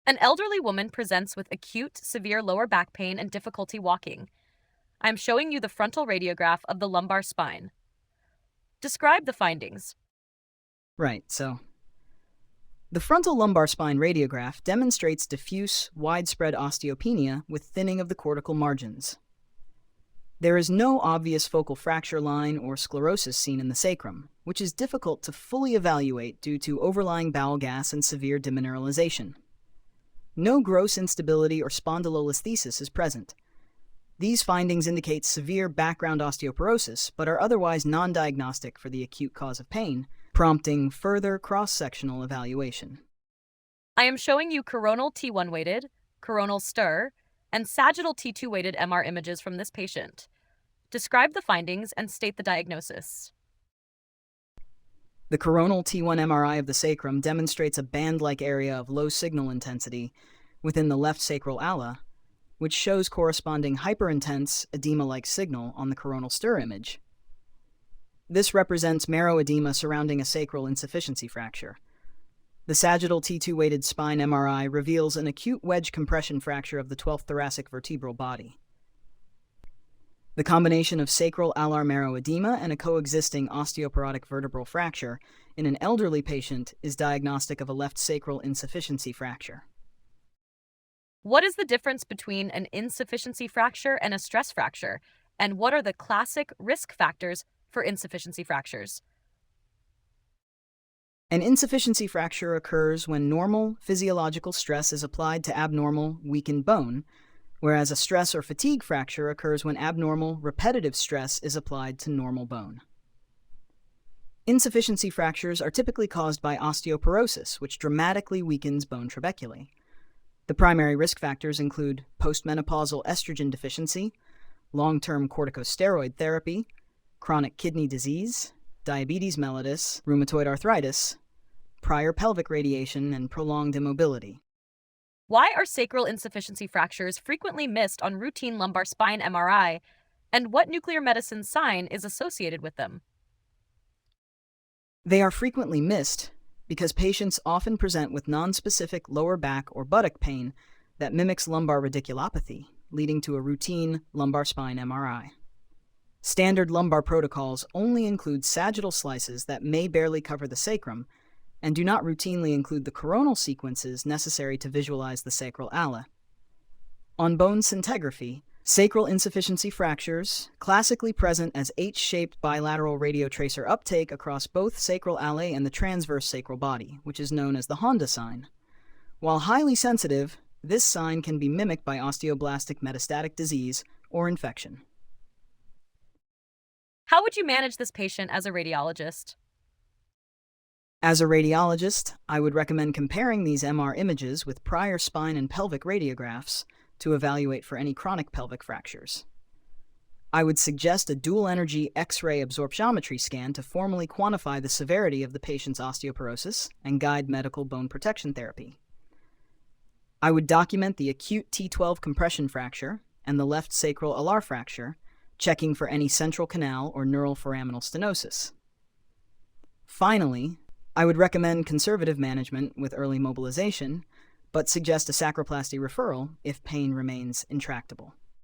An elderly woman presents with acute, severe lower back pain and difficulty walking. I am showing you the frontal radiograph of the lumbar spine. Describe the findings. Right, so the frontal lumbar spine radiograph demonstrates diffuse, widespread osteopenia with thinning of the cortical margins. There is no obvious focal fracture line or sclerosis seen in the sacrum, which is difficult to fully evaluate due to overlying bowel gas and severe demineralization. No gross instability or spondylolisthesis is present. These findings indicate severe background osteoporosis, but are otherwise non-diagnostic for the acute cause of pain, prompting further cross-sectional evaluation. I am showing you coronal T1 weighted, coronal stir, and sagittal T2 weighted MR images from this patient. Describe the findings and state the diagnosis. The coronal T1 MRI of the sacrum demonstrates a band-like area of low signal intensity within the left sacral ala, which shows corresponding hyperintense edema-like signal on the coronal stir image. This represents marrow edema surrounding a sacral insufficiency fracture. The sagittal T2 weighted spine MRI reveals an acute wedge compression fracture of the 12th thoracic vertebral body. The combination of sacral alar marrow edema and a coexisting osteoporotic vertebral fracture in an elderly patient is diagnostic of a left sacral insufficiency fracture. What is the difference between an insufficiency fracture and a stress fracture? And what are the classic risk factors for insufficiency fractures? An insufficiency fracture occurs when normal physiological stress is applied to abnormal, weakened bone, whereas a stress or fatigue fracture occurs when abnormal, repetitive stress is applied to normal bone. Insufficiency fractures are typically caused by osteoporosis, which dramatically weakens bone trabeculae. The primary risk factors include postmenopausal estrogen deficiency, long-term corticosteroid therapy, chronic kidney disease, diabetes mellitus, rheumatoid arthritis, prior pelvic radiation, and prolonged immobility. Why are sacral insufficiency fractures frequently missed on routine lumbar spine MRI, and what nuclear medicine sign is associated with them? They are frequently missed because patients often present with nonspecific lower back or buttock pain that mimics lumbar radiculopathy, leading to a routine lumbar spine MRI. Standard lumbar protocols only include sagittal slices that may barely cover the sacrum and do not routinely include the coronal sequences necessary to visualize the sacral ala. On bone scintigraphy, sacral insufficiency fractures, classically present as H-shaped bilateral radiotracer uptake across both sacral alae and the transverse sacral body, which is known as the Honda sign. While highly sensitive, this sign can be mimicked by osteoblastic metastatic disease or infection. How would you manage this patient as a radiologist? As a radiologist, I would recommend comparing these MR images with prior spine and pelvic radiographs to evaluate for any chronic pelvic fractures. I would suggest a dual-energy X-ray absorptiometry scan to formally quantify the severity of the patient's osteoporosis and guide medical bone protection therapy. I would document the acute T12 compression fracture and the left sacral alar fracture, checking for any central canal or neural foraminal stenosis. Finally, I would recommend conservative management with early mobilization, but suggest a sacroplasty referral if pain remains intractable.